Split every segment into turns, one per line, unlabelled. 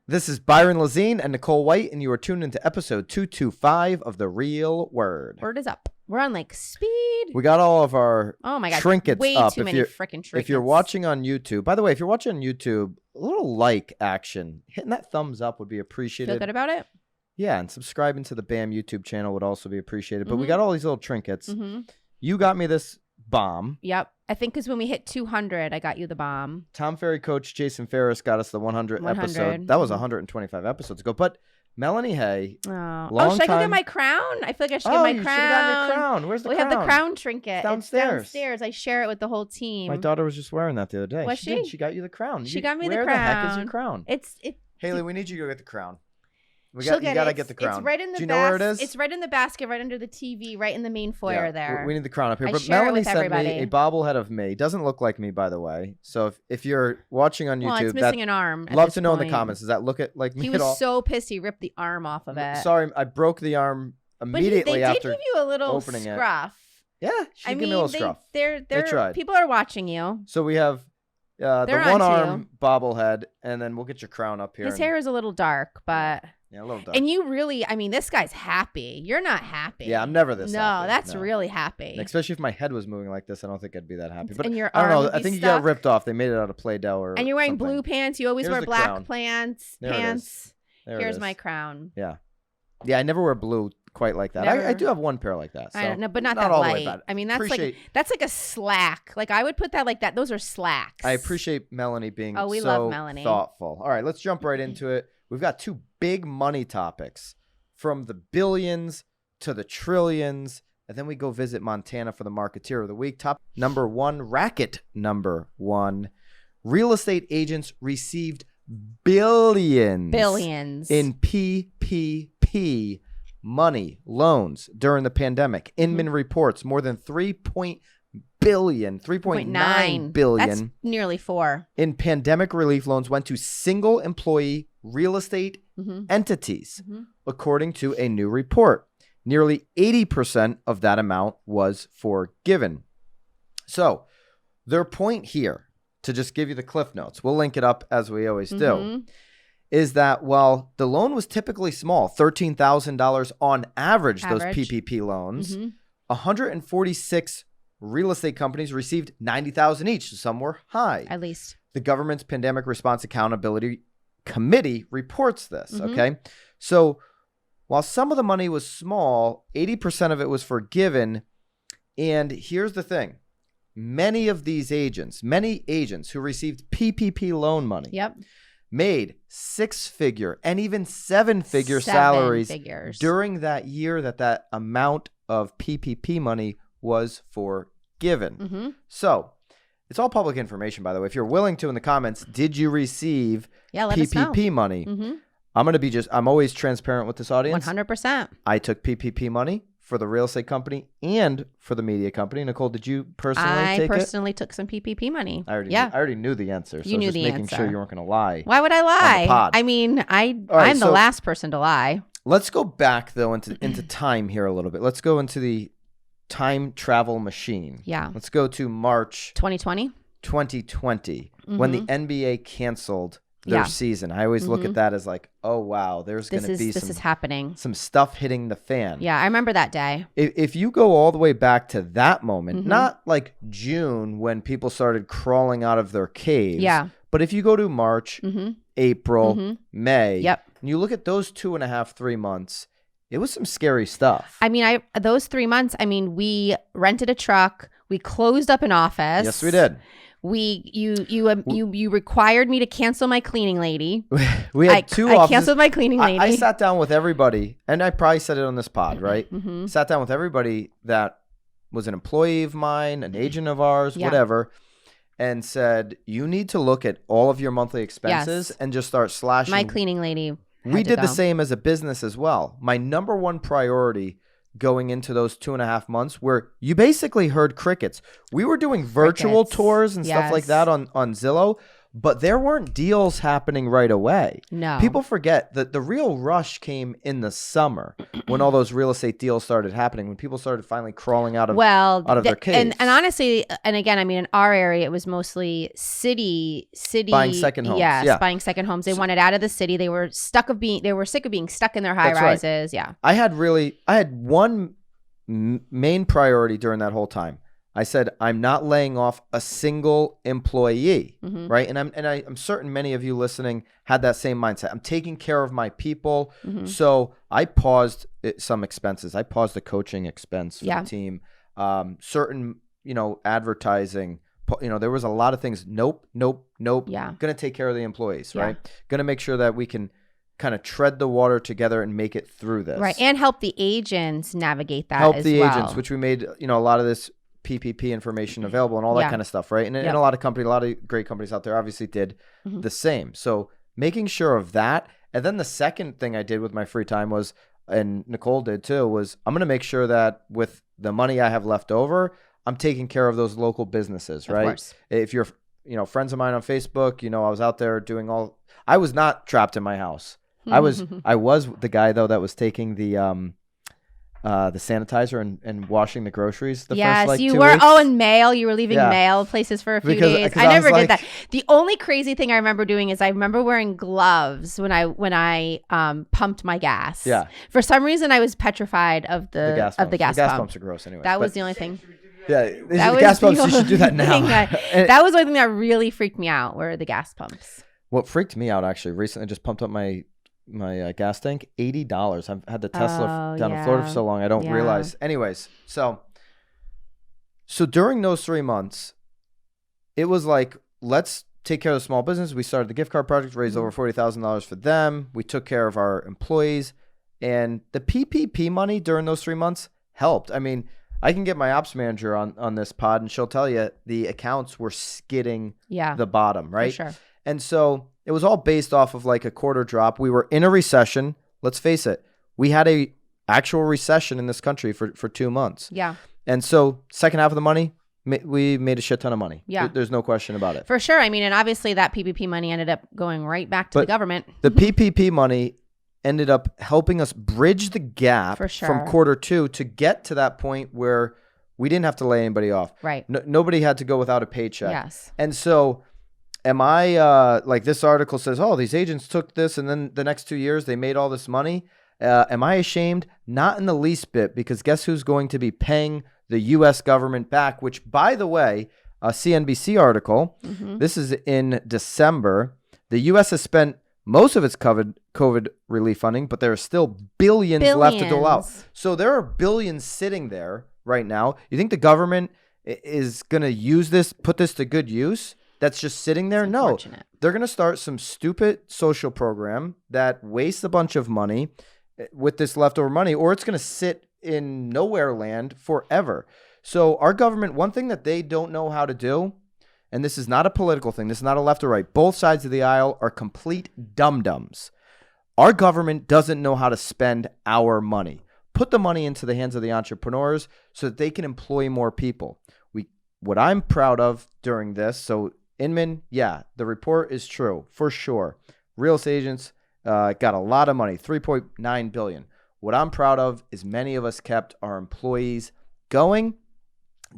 This is Byron Lazine and Nicole White, and you are tuned into episode 225 of The Real Word.
Word is up. We're on like speed.
We got all of our trinkets
way
up.
too many freaking trinkets.
If you're watching on YouTube, by the way, if you're watching on YouTube, a little like action, hitting that thumbs up would be appreciated.
Feel good about it?
Yeah, and subscribing to the BAM YouTube channel would also be appreciated. But we got all these little trinkets. You got me this bomb.
Yep. I think because when we hit 200, I got you the bomb.
Tom Ferry coach Jason Ferris got us the 100 episode. That was 125 episodes ago. But Melanie Hay,
should I go get my crown? I feel like I should get my crown.
You should have gotten your crown. Where's the crown?
We have the crown trinket.
It's downstairs.
It's downstairs. I share it with the whole team.
My daughter was just wearing that the other day.
Was she?
She got you the crown.
She got me the crown.
Where the heck is your crown?
It.
Haley, we need you to go get the crown. You got to get the crown.
It's right in the
Do you know where it is?
It's right in the basket, right under the TV, right in the main foyer there.
We need the crown up here. But
share
Melanie
it with
sent
everybody.
me a bobblehead of me. Doesn't look like me, by the way. So if you're watching on YouTube,
well, it's missing an arm.
Love to know in the comments. Does that look like me
at all? He was so pissed. He ripped the arm off of it.
Sorry, I broke the arm immediately after
they did give you a little
opening
scruff.
Yeah, she gave me a little scruff.
They tried. People are watching you.
So we have the one arm bobblehead, and then we'll get your crown up here.
His hair is a little dark, but.
Yeah, a little dark.
And you really, this guy's happy. You're not happy.
Yeah, I'm never this happy.
That's really happy.
And especially if my head was moving like this, I don't think I'd be that happy. But
and your
I don't know.
I
think you got ripped off. They made it out of Play-Doh or
And you're wearing
something.
blue pants. You always wear black pants. Here's my crown.
Yeah. Yeah, I never wear blue quite like that. I do have one pair like that. So
I don't know, but not that
all
light.
The way bad.
That's like a slack. Like I would put that like that. Those are slacks.
I appreciate Melanie being
we
so
love Melanie.
Thoughtful. All right, let's jump right into it. We've got two big money topics, from the billions to the trillions, and then we go visit Montana for the Marketeer of the Week. Top number one, racket number one. Real estate agents received billions in PPP money loans during the pandemic. Inman reports more than 3.9 billion
That's nearly 4
in pandemic relief loans went to single employee real estate entities, according to a new report. Nearly 80% of that amount was forgiven. So their point here, to just give you the cliff notes, we'll link it up as we always do, is that while the loan was typically small, $13,000 on average, those PPP loans, 146 real estate companies received $90,000 each. So some were high.
At least.
The government's Pandemic Response Accountability Committee reports this, okay? So while some of the money was small, 80% of it was forgiven. And here's the thing. Many agents who received PPP loan money made 6-figure and even 7-figure salaries during that year that amount of PPP money was forgiven. So it's all public information, by the way. If you're willing to, in the comments, did you receive PPP money? I'm always transparent with this audience.
100%.
I took PPP money for the real estate company and for the media company. Nicole, did you personally take it?
I personally took some PPP money.
I already knew the answer. So
you knew
just
the
making
answer.
Sure you weren't going to lie.
Why would I lie? I mean, I'm the last person to lie.
Let's go back, though, into time here a little bit. Let's go into the time travel machine.
Yeah.
Let's go to March
2020,
when the NBA canceled their season. I always look at that as like, oh, wow, there's going to be
this is happening.
Some stuff hitting the fan.
Yeah, I remember that day.
If you go all the way back to that moment, not like June when people started crawling out of their caves.
Yeah.
But if you go to March, April, May, and you look at those 2.5-3 months, it was some scary stuff.
I mean, those 3 months, we rented a truck. We closed up an office.
Yes, we did.
You required me to cancel my cleaning lady.
We had two offices.
I canceled my cleaning lady.
I sat down with everybody, and I probably said it on this pod, right? Sat down with everybody that was an employee of mine, an agent of ours, whatever, and said, you need to look at all of your monthly expenses and just start slashing.
My cleaning lady.
We did the same as a business as well. My number one priority going into those 2.5 months, where you basically heard crickets. We were doing virtual tours and stuff like that on Zillow. but there weren't deals happening right away.
No.
People forget that the real rush came in the summer when all those real estate deals started happening, when people started finally crawling out of their caves.
And honestly, and again, I mean, in our area, it was mostly city
buying second homes.
Yes,
yeah.
buying second homes. They wanted out of the city. They were sick of being stuck in their high
That's right.
rises. Yeah.
I had one main priority during that whole time. I said, I'm not laying off a single employee, right? And I'm certain many of you listening had that same mindset. I'm taking care of my people. So I paused some expenses. I paused the coaching expense for the team. Certain, advertising, there was a lot of things. Nope.
Yeah.
Going to take care of the employees, right? Going to make sure that we can kind of tread the water together and make it through this.
Right. And help the agents navigate that
help
as
the
well.
agents, which we made, a lot of this PPP information available and all that kind of stuff, right? And a lot of great companies out there obviously did the same. So making sure of that. And then the second thing I did with my free time was, and Nicole did too, was I'm going to make sure that with the money I have left over, I'm taking care of those local businesses, right? Of course. If you're, friends of mine on Facebook, I was out there I was not trapped in my house. I was the guy though that was taking the sanitizer and washing the groceries the first 2 weeks.
Oh, and mail. You were leaving mail places for a few days. I never did that. The only crazy thing I remember doing is I remember wearing gloves when I pumped my gas.
Yeah.
For some reason, I was petrified of the gas pump.
The gas pumps are gross anyway.
That was the only thing.
Yeah, the gas pumps. You should do that now.
That was the only thing that really freaked me out. Were the gas pumps.
What freaked me out actually recently, just pumped up my gas tank, $80. I've had the Tesla down in Florida for so long, I don't realize. Anyways, so during those 3 months, it was like, let's take care of the small business. We started the gift card project, raised over $40,000 for them. We took care of our employees, and the PPP money during those 3 months helped. I mean, I can get my ops manager on this pod, and she'll tell you the accounts were skidding the bottom, right?
For sure.
And so it was all based off of like a quarter drop. We were in a recession. Let's face it. We had a actual recession in this country for 2 months.
Yeah.
And so second half of the money, we made a shit ton of money.
Yeah.
There's no question about it.
For sure. I mean, and obviously that PPP money ended up going right back to the government.
The PPP money ended up helping us bridge the gap from quarter 2 to get to that point where we didn't have to lay anybody off.
Right.
Nobody had to go without a paycheck.
Yes.
And so am I, like this article says, oh, these agents took this and then the next 2 years they made all this money. Am I ashamed? Not in the least bit, because guess who's going to be paying the U.S. government back, which, by the way, a CNBC article, this is in December. The U.S. has spent most of its COVID relief funding, but there are still billions left to dole out. So there are billions sitting there right now. You think the government is going to use this, put this to good use? That's just sitting there? No. They're going to start some stupid social program that wastes a bunch of money with this leftover money, or it's going to sit in nowhere land forever. So our government, one thing that they don't know how to do, and this is not a political thing, this is not a left or right, both sides of the aisle are complete dum-dums. Our government doesn't know how to spend our money. Put the money into the hands of the entrepreneurs so that they can employ more people. What I'm proud of during this, so Inman, the report is true, for sure. Real estate agents got a lot of money, $3.9 billion. What I'm proud of is many of us kept our employees going,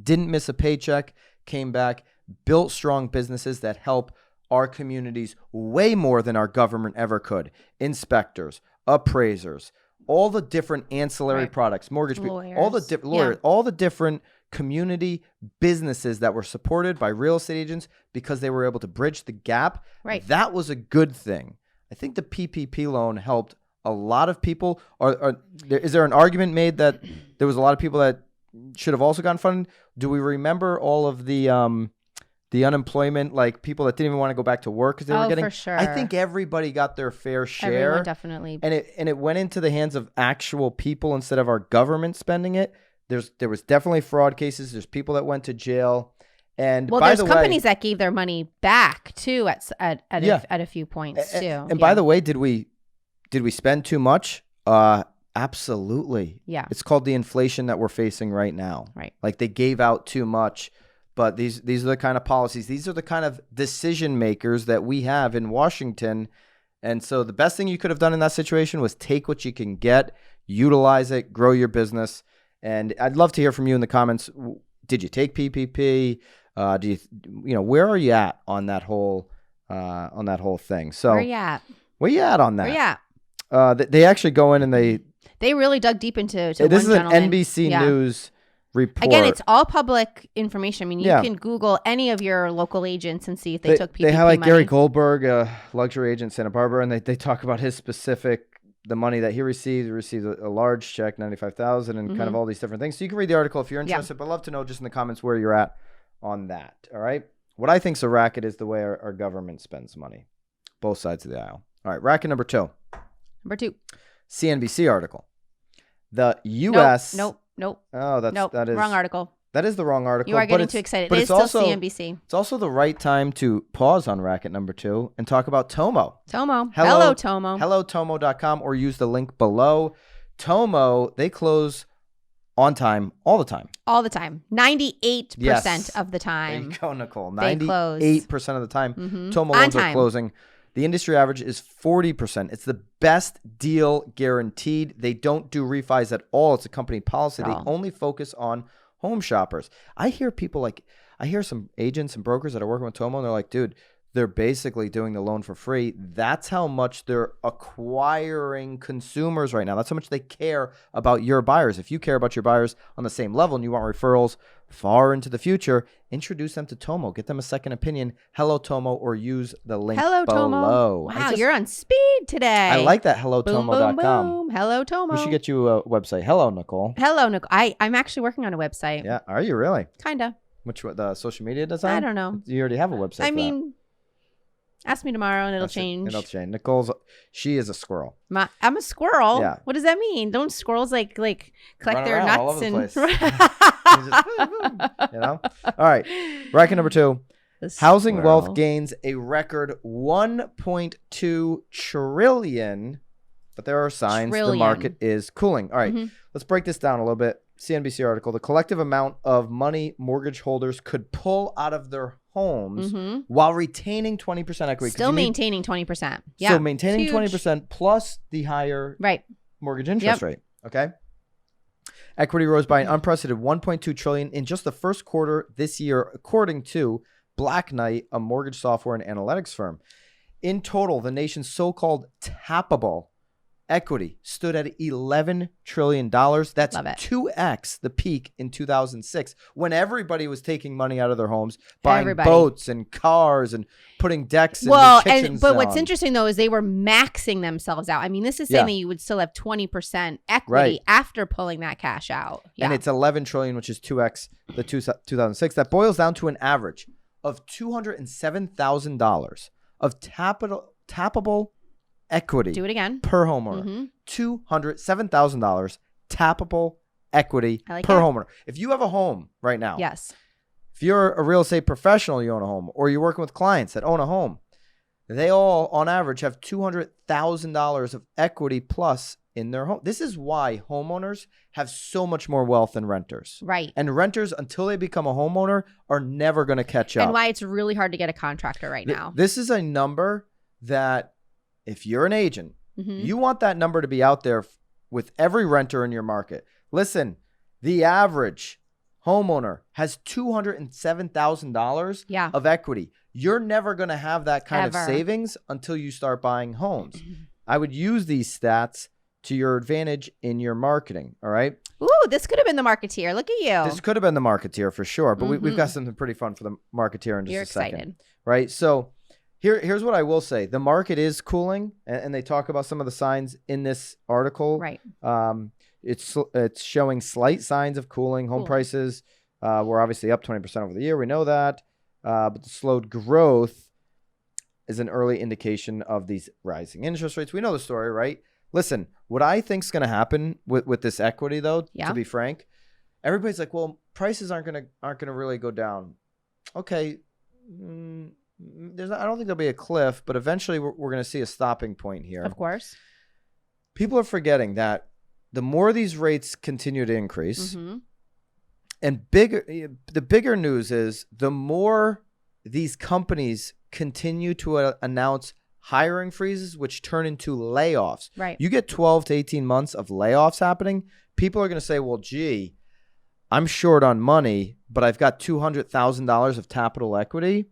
didn't miss a paycheck, came back, built strong businesses that help our communities way more than our government ever could. Inspectors, appraisers, all the different ancillary products, mortgage people, all the different lawyers, all the different community businesses that were supported by real estate agents because they were able to bridge the gap.
Right.
That was a good thing. I think the PPP loan helped a lot of people. Is there an argument made that there was a lot of people that should have also gotten funded? Do we remember all of the unemployment, like people that didn't even want to go back to work because they were getting?
For sure.
I think everybody got their fair share.
Everyone definitely.
And it went into the hands of actual people instead of our government spending it. There was definitely fraud cases. There's people that went to jail. And
there's companies that gave their money back too at a few points too.
And by the way, did we spend too much? Absolutely.
Yeah.
It's called the inflation that we're facing right now.
Right.
Like they gave out too much. But these are the kind of policies. These are the kind of decision makers that we have in Washington. And so the best thing you could have done in that situation was take what you can get, utilize it, grow your business. And I'd love to hear from you in the comments. Did you take PPP? Where are you at on that whole thing? So
where you at
on that?
Where you at?
They actually go in and they
really dug deep into
this is an NBC News report.
Again, it's all public information. I mean, you can Google any of your local agents and see if they took PPP
They highlight
money.
Gary Goldberg, a luxury agent in Santa Barbara, and they talk about his the money that he received. He received a large check, $95,000, and kind of all these different things. So you can read the article if you're interested, but I'd love to know just in the comments where you're at on that. All right. What I think's a racket is the way our government spends money. Both sides of the aisle. All right. Racket number 2.
Number 2.
CNBC article. The U.S.
Nope.
Oh, that is
wrong article.
That is the wrong article.
You are getting too excited. It is still CNBC.
It's also the right time to pause on racket number 2 and talk about Tomo.
Hello, Tomo.
HelloTomo.com or use the link below. Tomo, they close on time all the time.
All the time. 98% of the time.
There you go, Nicole.
98%
of the time. Tomo loans are closing. The industry average is 40%. It's the best deal guaranteed. They don't do refis at all. It's a company policy. They only focus on home shoppers. I hear some agents and brokers that are working with Tomo, and they're like, dude, they're basically doing the loan for free. That's how much they're acquiring consumers right now. That's how much they care about your buyers. If you care about your buyers on the same level and you want referrals far into the future, introduce them to Tomo. Get them a second opinion. Hello, Tomo, or use the link below.
Tomo. Wow, you're on speed today.
I like that. HelloTomo.com.
Hello, Tomo.
We should get you a website. Hello, Nicole.
Hello, Nicole. I'm actually working on a website.
Yeah. Are you really?
Kinda.
The social media design?
I don't know.
You already have a website.
Ask me tomorrow and it'll change.
It'll change. She is a squirrel.
I'm a squirrel?
Yeah.
What does that mean? Don't squirrels like collect their nuts
all over
and
the place. All right. Racket number 2. Housing wealth gains a record $1.2 trillion, but there are signs the market is cooling. All right. Let's break this down a little bit. CNBC article. The collective amount of money mortgage holders could pull out of their homes while retaining 20% equity.
Still maintaining 20%. Yeah.
So maintaining 20% plus the higher mortgage interest rate. Okay. Equity rose by an unprecedented $1.2 trillion in just the first quarter this year, according to Black Knight, a mortgage software and analytics firm. In total, the nation's so-called tappable equity stood at $11 trillion. That's 2x the peak in 2006 when everybody was taking money out of their homes, buying boats and cars and putting decks and kitchens
But what's interesting, though, is they were maxing themselves out. I mean, this is saying that you would still have 20% equity after pulling that cash out. Yeah.
And it's $11 trillion, which is 2x the 2006. That boils down to an average of $207,000 of tappable equity.
Do it again.
Per homeowner. $207,000 tappable equity per homeowner. If you have a home right now.
Yes.
If you're a real estate professional, you own a home, or you're working with clients that own a home, they all, on average, have $200,000 of equity plus in their home. This is why homeowners have so much more wealth than renters.
Right.
And renters, until they become a homeowner, are never going to catch up.
And why it's really hard to get a contractor right now.
This is a number that, if you're an agent, you want that number to be out there with every renter in your market. Listen, the average homeowner has $207,000 of equity. You're never going to have that kind of savings until you start buying homes. I would use these stats to your advantage in your marketing. All right.
Ooh, this could have been the marketeer. Look at you.
This could have been the marketeer for sure. But we've got something pretty fun for the marketeer in just a second. Right. So here's what I will say. The market is cooling, and they talk about some of the signs in this article.
Right.
It's showing slight signs of cooling. Home prices were obviously up 20% over the year. We know that. But the slowed growth is an early indication of these rising interest rates. We know the story, right? Listen, what I think is going to happen with this equity, though, to be frank, everybody's like, well, prices aren't going to really go down. Okay. I don't think there'll be a cliff, but eventually we're going to see a stopping point here.
Of course. People
are forgetting that the more these rates continue to increase, And the bigger news is the more these companies continue to announce hiring freezes, which turn into layoffs.
Right.
You get 12 to 18 months of layoffs happening. People are going to say, well, gee, I'm short on money, but I've got $200,000 of capital equity.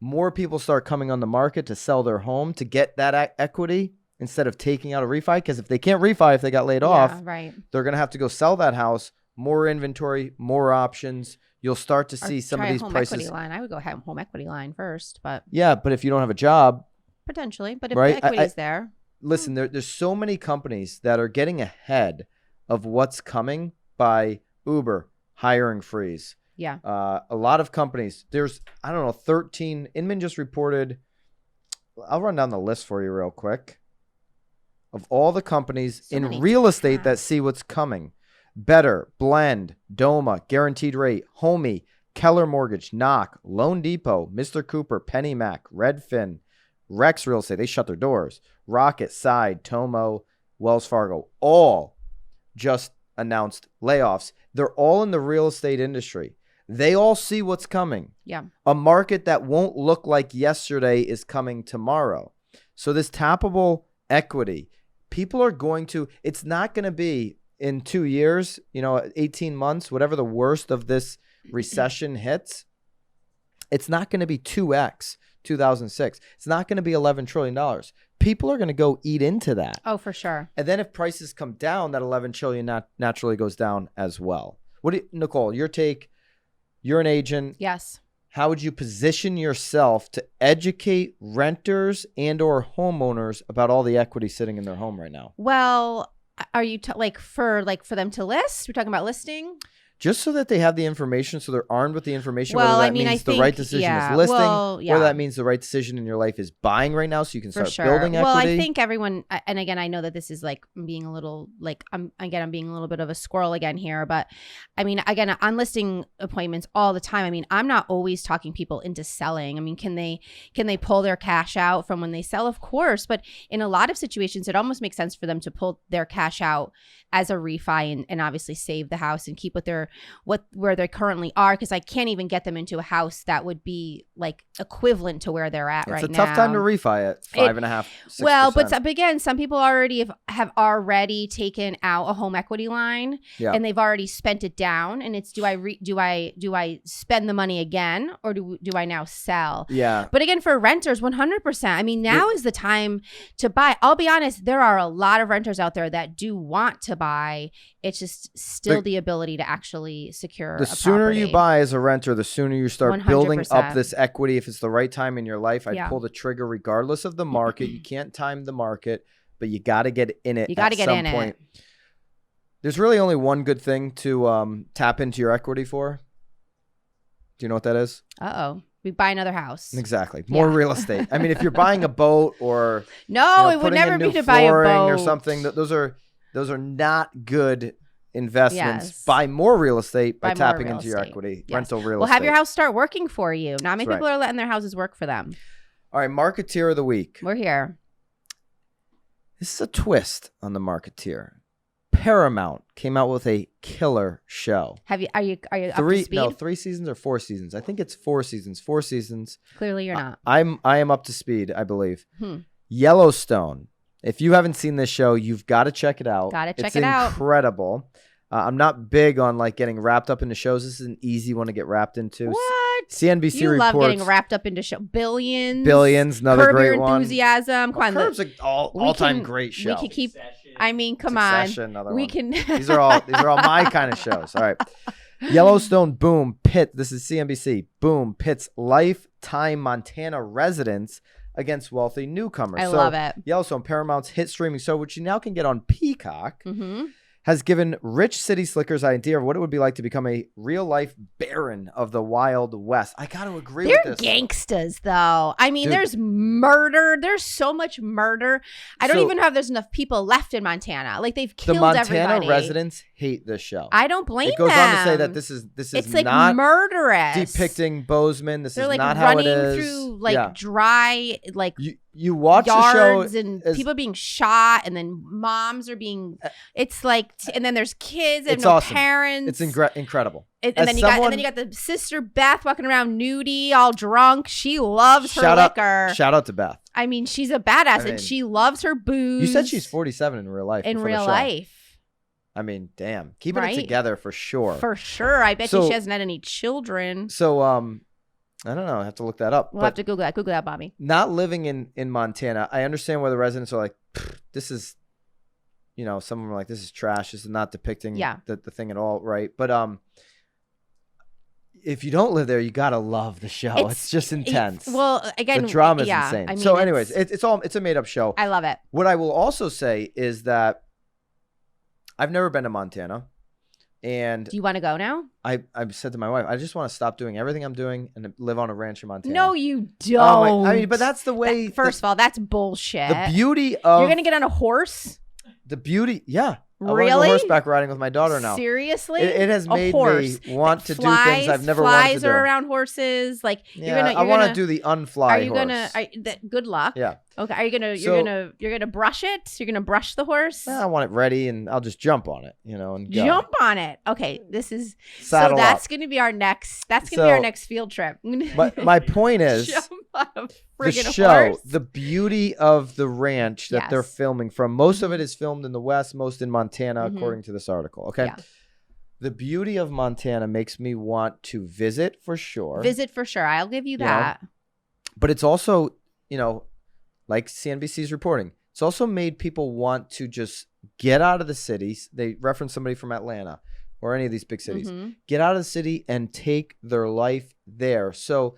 More people start coming on the market to sell their home to get that equity instead of taking out a refi. Because if they can't refi, if they got laid off,
right,
they're going to have to go sell that house. More inventory, more options. You'll start to see some of these prices.
Equity line. I would go home equity line first, but
yeah, but if you don't have a job,
potentially. But if
right?
the equity is there,
listen. There's so many companies that are getting ahead of what's coming by Uber hiring freeze.
Yeah,
a lot of companies. There's 13. Inman just reported. I'll run down the list for you real quick. Of all the companies in real estate that see what's coming. Better, Blend, Doma, Guaranteed Rate, Homey, Keller Mortgage, Knock, Loan Depot, Mr. Cooper, PennyMac, Redfin, Rex Real Estate. They shut their doors. Rocket, Side, Tomo, Wells Fargo, all just announced layoffs. They're all in the real estate industry. They all see what's coming.
Yeah.
A market that won't look like yesterday is coming tomorrow. So this tappable equity, people are going to, it's not going to be in 2 years, 18 months, whatever the worst of this recession hits, it's not going to be 2x 2006. It's not going to be $11 trillion. People are going to go eat into that.
Oh, for sure.
And then if prices come down, that $11 trillion naturally goes down as well. Nicole, your take, you're an agent.
Yes.
How would you position yourself to educate renters and or homeowners about all the equity sitting in their home right now?
Well, are you for them to list? We're talking about listing?
Just so that they have the information, so they're armed with the information,
well,
whether that means the right decision is listing, or that means the right decision in your life is buying right now so you can start building equity.
Well, I think everyone, and again, I know that this is like being a little, like, I'm being a little bit of a squirrel again here, but I mean, again, on listing appointments all the time, I mean, I'm not always talking people into selling. I mean, can they pull their cash out from when they sell? Of course, but in a lot of situations, it almost makes sense for them to pull their cash out as a refi and obviously save the house and keep where they currently are, because I can't even get them into a house that would be like equivalent to where they're at right now.
It's a tough time to refi at 5.5%. 6%.
Well, but again, some people already have already taken out a home equity line, and they've already spent it down. And it's do I spend the money again, or do I now sell? Yeah. But again, for renters, 100%. I mean, now is the time to buy. I'll be honest, there are a lot of renters out there that do want to buy. It's just still the ability to actually secure. The
sooner you buy as a renter, the sooner you start 100%. Building up this equity. If it's the right time in your life, I'd pull the trigger regardless of the market. You can't time the market, but you got to get in it. You got to get in it. There's really only one good thing to tap into your equity for. Do you know what that is?
We buy another house.
Exactly. More real estate. I mean, if you're buying a boat or
it would never be to buy a boat
or something. Those are not good investments. Yes. Buy more real estate by tapping into your equity. Yes. Rental real estate.
Well, have your house start working for you. Not many people are letting their houses work for them.
All right, Marketeer of the Week.
We're here.
This is a twist on the Marketeer. Paramount came out with a killer show.
Are you up to speed?
No, 3 seasons or 4 seasons. I think it's 4 seasons. 4 seasons.
Clearly you're not.
I am up to speed, I believe. Yellowstone. If you haven't seen this show, you've got to check it out.
It's
incredible. I'm not big on like getting wrapped up into shows. This is an easy one to get wrapped into.
What?
CNBC
you
reports.
You love getting wrapped up into show. Billions,
another
Curb
great
Your
one.
Enthusiasm. Come on,
Curb's an all-time great show.
We can keep. I mean, come
Succession,
on.
Another one. These are all my kind of shows. All right. Yellowstone boom pit. This is CNBC. Boom pits lifetime Montana residents against wealthy newcomers.
I love it.
Yellowstone, Paramount's hit streaming show, which you now can get on Peacock, has given rich city slickers an idea of what it would be like to become a real-life baron of the Wild West. I got to agree with this.
They're gangsters, though. I mean, there's murder. There's so much murder. I don't even know if there's enough people left in Montana. Like, they've killed everybody.
The Montana residents hate this show.
I don't blame them.
It goes on to say that this is
it's
not
like murdrous.
depicting Bozeman. This is
like
not how it is.
They're running through like dry, like
you watch the
yards
show
and people being shot, and then moms are being. It's like, and then there's kids and
It's
no
awesome.
It's
It's incredible.
And then you got the sister Beth walking around nudie, all drunk. She loves her liquor.
Shout out to Beth.
I mean, she's a badass, and she loves her booze.
You said she's 47 in real life.
In real life.
I mean, damn, keeping it together for sure.
For sure. I bet you she hasn't had any children.
So, I don't know. I have to look that up.
We'll have to Google that. Google that, Bobby.
Not living in Montana, I understand where the residents are like, this is, some of them are like, this is trash. This is not depicting the thing at all, right? But if you don't live there, you gotta love the show. It's just intense.
Well, again,
the drama is insane. I mean, so, anyways, it's a made up show.
I love it.
What I will also say is that I've never been to Montana. And
do you want to go now?
I've said to my wife, I just want to stop doing everything I'm doing and live on a ranch in Montana.
No, you don't.
I mean, but that's the way.
First of all, that's bullshit.
The beauty of
you're gonna get on a horse.
The beauty, yeah.
Really?
I want to go horseback riding with my daughter now.
Seriously?
It has made me want to do things I've never wanted to do.
Flies are around horses. Like
I want to do the unfly
horse. Good luck.
Yeah.
Okay. Are you you're gonna brush it? You're gonna brush the horse?
I want it ready, and I'll just jump on it, and go.
Jump on it. Okay. This is
Saddle
that's
up.
gonna be our next. That's gonna be our next field trip.
But my point is,
jump on a
the show,
horse.
the beauty of the ranch that they're filming from. Most of it is filmed in the West, most in Montana, according to this article. Okay.
Yeah.
The beauty of Montana makes me want to visit for sure.
I'll give you that.
But it's also, like CNBC's reporting, it's also made people want to just get out of the cities. They reference somebody from Atlanta or any of these big cities. Get out of the city and take their life there. So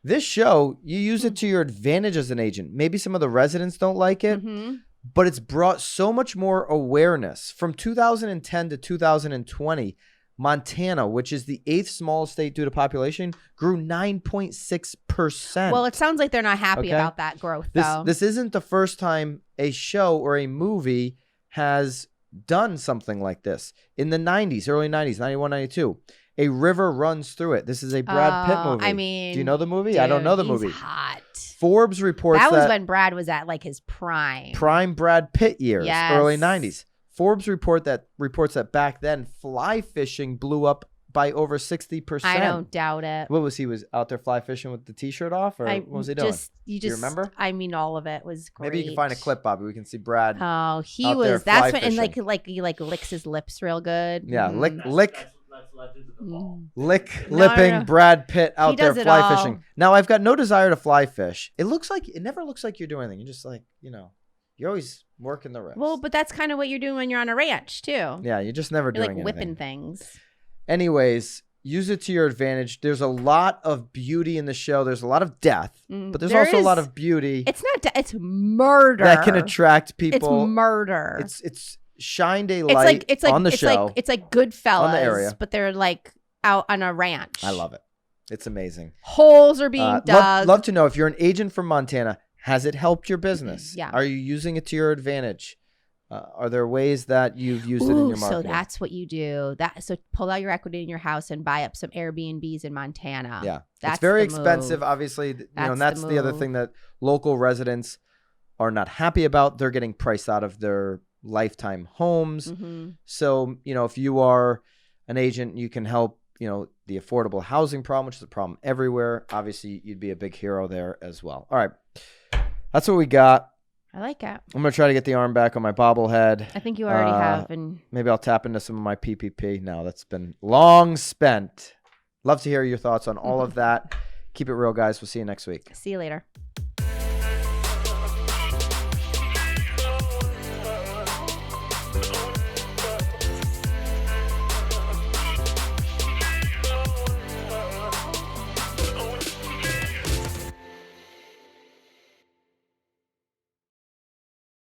this show, you use it to your advantage as an agent. Maybe some of the residents don't like it, but it's brought so much more awareness. From 2010 to 2020, Montana, which is the 8th smallest state due to population, grew 9.6%.
Well, it sounds like they're not happy about that growth, though.
This isn't the first time a show or a movie has done something like this. In the 90s, early 90s, 91, 92, a river runs through it. This is a Brad Pitt movie.
I mean,
do you know the movie?
Dude,
I don't know the
he's
movie.
Hot.
Forbes reports that
was when Brad was at like his prime
Brad Pitt years,
yes.
early 90s. Forbes reports that back then fly fishing blew up by over 60%.
I don't doubt it.
What was he was out there fly fishing with the t-shirt off, or what was he doing? Do you remember?
I mean, all of it was great.
Maybe you can find a clip, Bobby. We can see Brad.
Oh, he was. That's when, and like he licks his lips real good.
Yeah, lipping
No.
Brad Pitt out there fly
all.
fishing. Now I've got no desire to fly fish. It never looks like you're doing anything. You're just like, you're always working the wrist.
Well, but that's kind of what you're doing when you're on a ranch too.
Yeah, you're just never doing anything.
Whipping things.
Anyways, use it to your advantage. There's a lot of beauty in the show. There's a lot of death, but there's also a lot of beauty.
It's not it's murder
that can attract people.
It's murder.
It's shined a light on the show.
It's like Goodfellas,
on the area,
but they're like out on a ranch.
I love it. It's amazing.
Holes are being dug.
Love to know if you're an agent from Montana. Has it helped your business?
Yeah.
Are you using it to your advantage? Are there ways that you've used it in your marketing?
So that's what you do. So pull out your equity in your house and buy up some Airbnbs in Montana.
Yeah.
That's
it's very expensive, obviously. And that's the other thing that local residents are not happy about. They're getting priced out of their lifetime homes. So, if you are an agent, you can help, the affordable housing problem, which is a problem everywhere. Obviously, you'd be a big hero there as well. All right. That's what we got.
I like it.
I'm going to try to get the arm back on my bobblehead.
I think you already have. And
maybe I'll tap into some of my PPP now. That's been long spent. Love to hear your thoughts on all of that. Keep it real, guys. We'll see you next week.
See you later.